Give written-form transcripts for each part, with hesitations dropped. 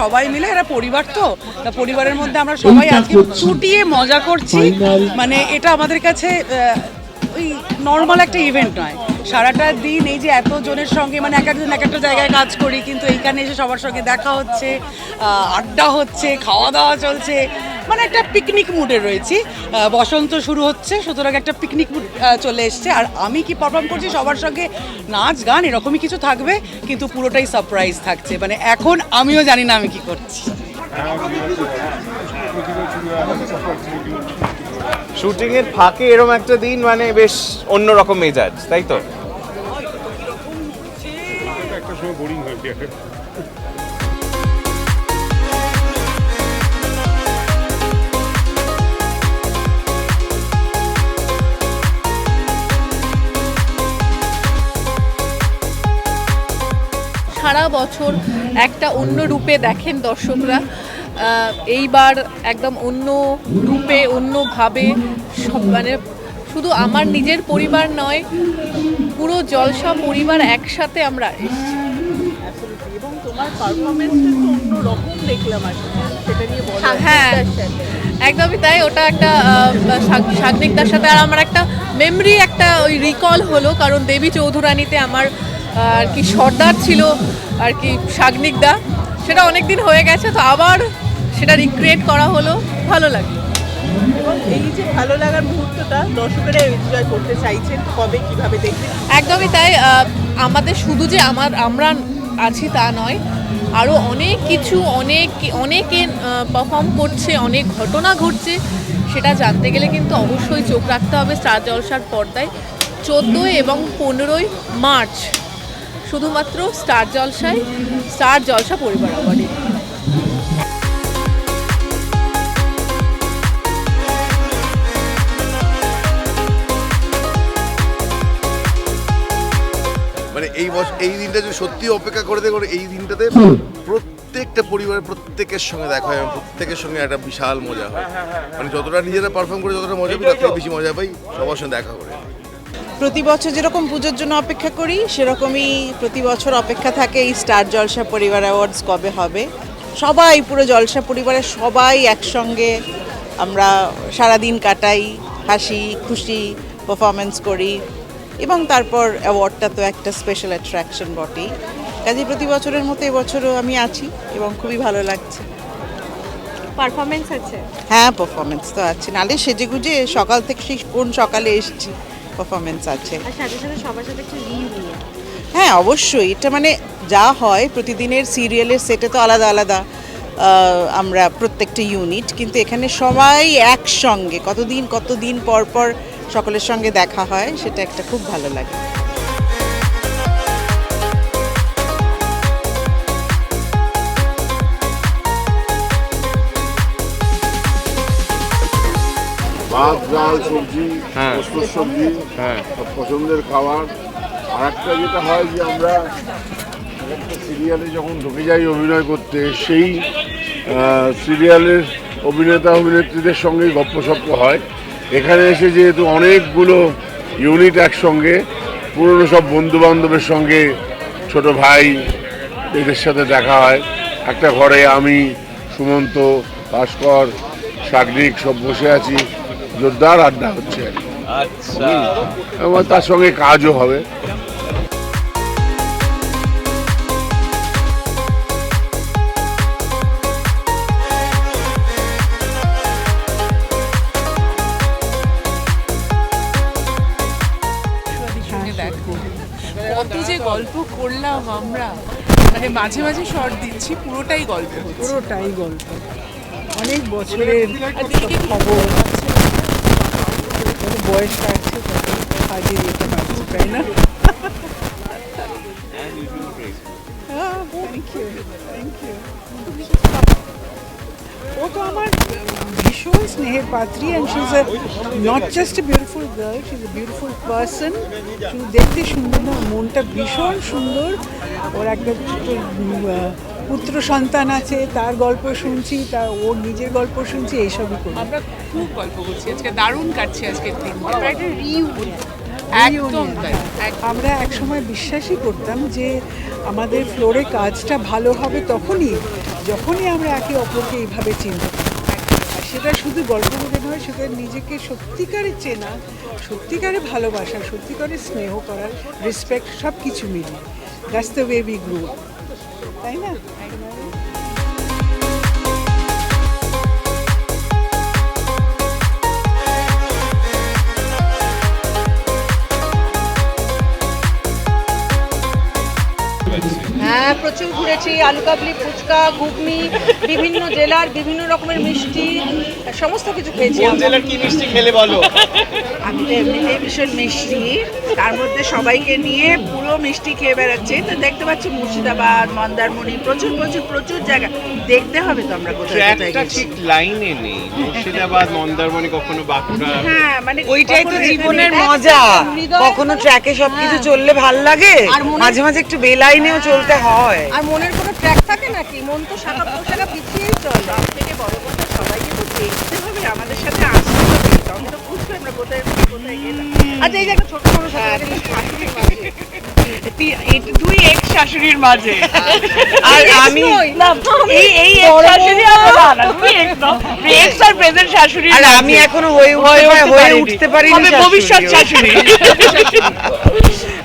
সবাই মিলে এরা পরিবার, তো পরিবারের মধ্যে আমরা সবাই আজকে চুটিয়ে মজা করছি। মানে এটা আমাদের কাছে ওই নর্মাল একটা ইভেন্ট নয়। সারাটা দিন এই যে এত জনের সঙ্গে, মানে এক একজন এক একটা জায়গায় কাজ করি, কিন্তু এইখানে এসে সবার সঙ্গে দেখা হচ্ছে, আড্ডা হচ্ছে, খাওয়া দাওয়া চলছে, মানে একটা পিকনিক মুডে রয়েছি। বসন্ত শুরু হচ্ছে, সুতরাং একটা পিকনিক মুড চলে এসছে। আর আমি কি পারফর্ম করছি সবার সঙ্গে, নাচ গান এরকমই কিছু থাকবে, কিন্তু পুরোটাই সারপ্রাইজ থাকছে। মানে এখন আমিও জানি না আমি কি করছি। শুটিং এর ফাঁকে এরকম একটা দিন মানে বেশ অন্যরকম মেজাজ, তাই তো? একটা সময় বোরিং হয়ে যায়। সারা বছর একটা অন্য রূপে দেখেন দর্শকরা, এইবার একদম অন্য রূপে অন্যভাবে সব, মানে শুধু আমার নিজের পরিবার নয়, পুরো জলসা পরিবার একসাথে আমরা এসেছি। এবং তোমার পারফরমেন্সটা তো অন্যরকম দেখলাম আসলে, সেটা নিয়ে বলো। হ্যাঁ একদমই তাই, ওটা একটা সাগ্নিকদার সাথে আর আমার একটা মেমরি, একটা ওই রিকল হলো, কারণ দেবী চৌধুরানীতে আমার আর কি সর্দার ছিল আর কি সাগ্নিকদা, সেটা অনেক দিন হয়ে গেছে, তো আবার সেটা রিক্রিয়েট করা হলো, ভালো লাগলো। এবং এই যে ভালো লাগার মুহূর্তটা দর্শকেরা এনজয় করতে চাইছেন, কবে কিভাবে দেখবেন? একদমই তাই, আমাদের শুধু যে আমরা আছি তা নয়, আরও অনেক কিছু অনেকে পারফর্ম করছে, অনেক ঘটনা ঘটছে, সেটা জানতে গেলে কিন্তু অবশ্যই চোখ রাখতে হবে স্টার জলসার পর্দায়। 14 এবং 15 মার্চ শুধুমাত্র স্টার জলসায়, স্টার জলসা পরিবার অ্যাওয়ার্ডে। মানে এই দিনটা যে সত্যি অপেক্ষা করে এই দিনটাতে প্রত্যেকটা পরিবারের প্রত্যেকের সঙ্গে দেখা হয়, প্রত্যেকের সঙ্গে একটা বিশাল মজা হয়। মানে যতটা নিজেরা পারফর্ম করে যতটা মজা পাই, তার থেকে বেশি মজা পাই সবার সঙ্গে দেখা করে। প্রতি বছর যেরকম পুজোর জন্য অপেক্ষা করি, সেরকমই প্রতি বছর অপেক্ষা থাকে এই স্টার জলসা পরিবার অ্যাওয়ার্ডস কবে হবে। সবাই, পুরো জলসা পরিবারের সবাই একসঙ্গে আমরা সারাদিন কাটাই, হাসি খুশি, পারফরমেন্স করি, এবং তারপর অ্যাওয়ার্ডটা তো একটা স্পেশাল অ্যাট্রাকশন বটেই। কাজে প্রতি বছরের মতো এবছরও আমি আছি এবং খুবই ভালো লাগছে। পারফরমেন্স আছে? হ্যাঁ, পারফরমেন্স তো আছে, নালে সেজেগুজে সকাল থেকে সেই কোন সকালে এসেছি, পারফরমেন্স আছে। আর সাথে সাথে সবার সাথে একটা রিইউনিয়ন। হ্যাঁ অবশ্যই, এটা মানে যা হয় প্রতিদিনের সিরিয়ালের সেটে তো আলাদা আলাদা আমরা প্রত্যেকটা ইউনিট, কিন্তু এখানে সবাই একসঙ্গে কতদিন পর পর সকলের সঙ্গে দেখা হয়, সেটা একটা খুব ভালো লাগে। ভাত, ডাল, সবজি, হ্যাঁ। পোস্তর সবজি, হ্যাঁ। সব পছন্দের খাবার। আর একটা যেটা হয় যে আমরা একটা সিরিয়ালে যখন ঢুকে যাই অভিনয় করতে, সেই সিরিয়ালের অভিনেত্রীদের সঙ্গেই গপ্পসপ্প হয়। এখানে এসে যেহেতু অনেকগুলো ইউনিট একসঙ্গে, পুরনো সব বন্ধু বান্ধবের সঙ্গে, ছোট ভাই এদের সাথে দেখা হয়। একটা ঘরে আমি, সুমন্ত, ভাস্কর, সাগরিক সব বসে আছি, জোরদার আড্ডা হচ্ছে। আচ্ছা, এবং তার সঙ্গে কাজও হবে। কত যে গল্প করলাম আমরা, মানে মাঝে মাঝে শর্ট দিচ্ছি, পুরোটাই গল্প, পুরোটাই গল্প, অনেক বছরের খবর। বয়সটা আছে, আগে যেতে পারছি, তাই না? ও তো আমার ভীষণ স্নেহের পাত্রী, and she is not just a beautiful girl, she is a beautiful person. শুধু দেখতে সুন্দর না, মনটা ভীষণ সুন্দর। ওর একটা পুত্র সন্তান আছে, তার গল্প শুনছি, ওর নিজের গল্প শুনছি, এইসবই করি। আমরা খুব গল্প করছি আজকে, দারুণ কাটছে আজকের দিন। একটা রিইউনিয়ন, একদম তাই। আমরা একসময় বিশ্বাসই করতাম যে আমাদের ফ্লোরে কাজটা ভালো হবে যখনই আমরা একে অপরকে এইভাবে চিনতে পারি। আর সেটা শুধু গল্প বলে নয়, সেটা নিজেকে সত্যিকারে চেনা, সত্যিকারে ভালোবাসা, সত্যিকারে স্নেহ করার, রেসপেক্ট সব কিছু মিলিয়ে। That's the way we grow, তাই না? হ্যাঁ, প্রচুর ঘুরেছি। আলু কাবলি, ফুচকা, ঘুগনি, বিভিন্ন জেলার বিভিন্ন রকমের মিষ্টি, সমস্ত কিছু খেয়েছি। কোন জেলার কি মিষ্টি খেলে বলো? আমি তো এমনিতেই ভীষণ মিষ্টি, তার মধ্যে সবাইকে নিয়ে পুরো মিষ্টি খেয়ে বেড়াচ্ছি। তো দেখতে পাচ্ছি মুর্শিদাবাদ, মন্দারমণি, প্রচুর প্রচুর প্রচুর জায়গা দেখতে হবে। তো আমরা কোথায় কোথায় ট্র্যাকটা গেছি। ঠিক লাইনে নেই, মুর্শিদাবাদ, মন্দারমণি, কখনো বাঁকুড়া। হ্যাঁ, মানে ওইটাই তো কখনো জীবনের এখানে- মজা। হৃদয়- কখনো ট্র্যাকে সবকিছু চললে ভাল লাগে, আর মনে- মাঝে মাঝে একটু বেলাইনেও চলতে হয়। আর মনের কোনো ট্র্যাক থাকে নাকি? মন তো শাখা পোশাকা পিছিয়েই চলে। সব থেকে বড় কথা, সবাইকে তো দেখতে হবে, আমাদের সাথে আসতে হবে, তখন তো বুঝবে আমরা কোথায় কোথায় গেলাম। আচ্ছা, এই যে একটা ছোট মানুষ আছে, শাশুড়ির মাঝে। দুই এক্স শাশুড়ির মাঝে আর আমি না, এই এক্স শাশুড়ি এক্স আর প্রেজেন্ট শাশুড়ি, আর আমি এখনো হয়ে উঠতে পারি ভবিষ্যৎ শাশুড়ি।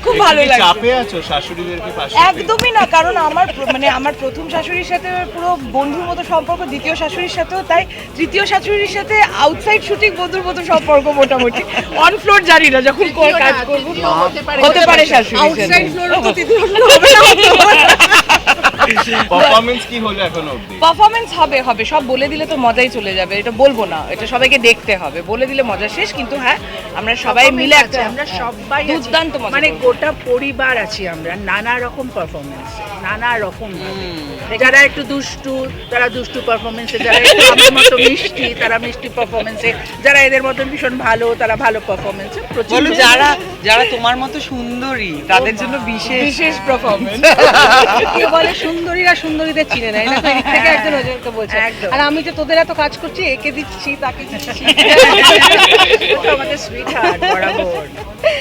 খুব ভালো লাগে। চাপে আছো শাশুড়িদেরকে পাশে? একদমই না, কারণ আমার প্রথম শাশুড়ির সাথে পুরো বন্ধুর মতো সম্পর্ক, দ্বিতীয় শাশুড়ির সাথেও তাই, তৃতীয় শাশুড়ির সাথে আউটসাইড শুটিং বন্ধুর মতো সম্পর্ক মোটামুটি। অন ফ্লোর জানি না, যখন কাজ করবো হতে পারে শাশুড়ির আউটসাইড সাথে। ফ্লোর তো তৃতীয় হবে না। পারফরম্যান্স কি হলো এখনো অবধি? পারফরমেন্স হবে সব বলে দিলে তো মজাই চলে যাবে, এটা বলবো না, এটা সবাইকে দেখতে হবে, বলে দিলে মজা শেষ। কিন্তু হ্যাঁ, আমরা সবাই মিলে একটা আমরা সবাই আছি। দুর্দান্ত মজা মানে করবো। গোটা পরিবার আছি আমরা, নানা রকম পারফরমেন্স, নানা রকম যারা একটু দুষ্টু তারা দুষ্টু পারফরমেন্সে, যারা একটু আমার মতো মিষ্টি তারা মিষ্টি পারফরমেন্সে, যারা এদের মতন ভীষণ ভালো তারা ভালো পারফরমেন্সে। প্রচুর বলো, যারা তোমার মতো সুন্দরী তাদের জন্য বিশেষ পারফরমেন্স। কেউ বলে সুন্দরীরা সুন্দরীদের চিনে নেয় না, তো এদিক থেকে একজন ওজনকে বলছে। একদম। আর আমি যে তোদের এত কাজ করছি, একে দিচ্ছি তাকে দিচ্ছি। আমাদের সুইট হার্ট বরাবর।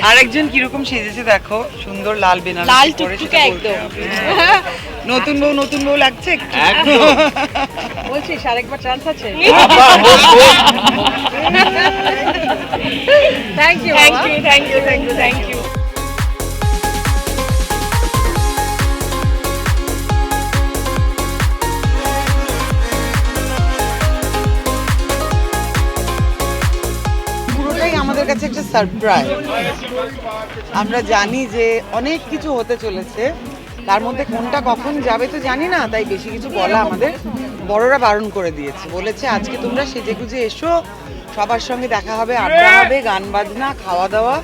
আরেকজন কিরকম সেজেছে দেখো, সুন্দর লাল বেনারসি লাল পরে, টুকটুকে সেটা বলতে একদম। হবে। নতুন বউ লাগছে একটু। একদম। বলছিস আরেকবার চান্স আছে? Thank you. Thank you. পুরোটাই আমাদের কাছে একটা সারপ্রাইজ। আমরা জানি যে অনেক কিছু হতে চলেছে, তার মধ্যে কোনটা কখন যাবে তো জানি না, তাই বেশি কিছু বলা আমাদের বড়রা বারণ করে দিয়েছে। বলেছে আজকে তোমরা সেজেগুজে এসো, সবার সঙ্গে দেখা হবে, আড্ডা হবে, গান বাজনা, খাওয়া দাওয়া,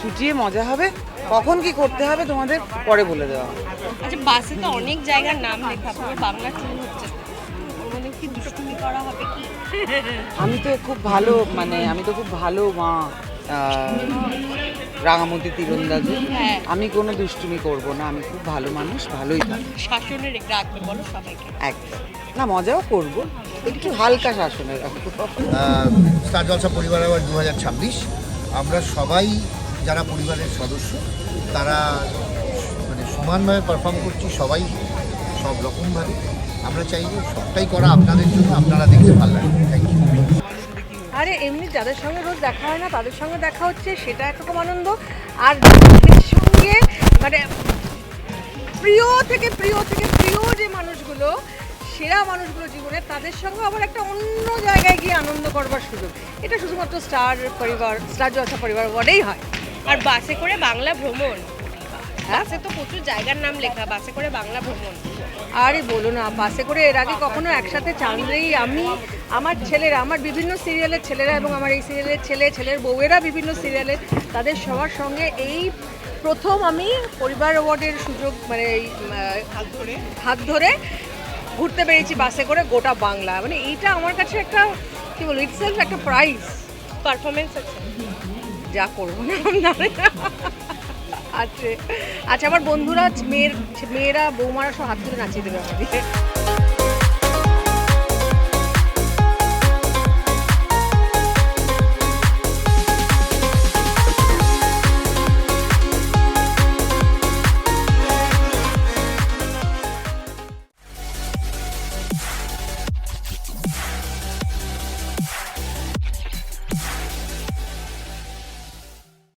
ছুটিয়ে মজা হবে। কখন কি করতে হবে তোমাদের পরে বলে দেওয়া হবে। আচ্ছা, বাসে তো অনেক জায়গার নাম লেখা, পুরো বাংলা ট্যুর হচ্ছে, ওর মধ্যে কি দুষ্টুমি করা হবে কি? আমি তো খুব ভালো মা, রাঙামতি তীরন্দাজু। হ্যাঁ। আমি কোনো দুষ্টুমি করব না, আমি খুব ভালো মানুষ, ভালোই থাকবো শাসনে রাখবে বলো সবাইকে। একদম। না, মজাও করব, একটু হালকা শাসনে রাখবো। স্টার জলসা পরিবার আবার 2026, আমরা সবাই যারা পরিবারের সদস্য তারা মানে সমানভাবে পারফর্ম করছি, সবাই সব রকমভাবে। আমরা চাইব সবটাই করা আপনাদের জন্য, আপনারা দেখতে ভালো লাগে। Thank you. আরে এমনি যাদের সঙ্গে রোজ দেখা হয় না তাদের সঙ্গে দেখা হচ্ছে, সেটা একরকম আনন্দ। আর যাদের সঙ্গে মানে প্রিয় থেকে প্রিয় যে মানুষগুলো, সেরা মানুষগুলো জীবনে, তাদের সঙ্গে আবার একটা অন্য জায়গায় গিয়ে আনন্দ করবার সুযোগ, এটা শুধুমাত্র স্টার জলসা পরিবার ওয়ার্ডেই হয়। আর বাসে করে বাংলা ভ্রমণ, বাসে তো প্রচুর জায়গার নাম লেখা, বাসে করে বাংলা ভ্রমণ। আরে বলো না, বাসে করে এর আগে কখনো একসাথে চাঁদলেই আমি, আমার ছেলেরা, আমার বিভিন্ন সিরিয়ালের ছেলেরা এবং আমার এই সিরিয়ালের ছেলের বউয়েরা বিভিন্ন সিরিয়ালের, তাদের সবার সঙ্গে এই প্রথম আমি পরিবার অ্যাওয়ার্ডের সুযোগ মানে হাত ধরে ঘুরতে পেরেছি বাসে করে গোটা বাংলা। মানে এইটা আমার কাছে একটা কি বলবো, ইটসেলফ একটা প্রাইজ। পারফরমেন্স আছে, যা করবো না আচ্ছা, আমার বন্ধুরা মেয়েরা বৌমারা সব হাত ধরে নাচিয়ে দেবে আমাদের।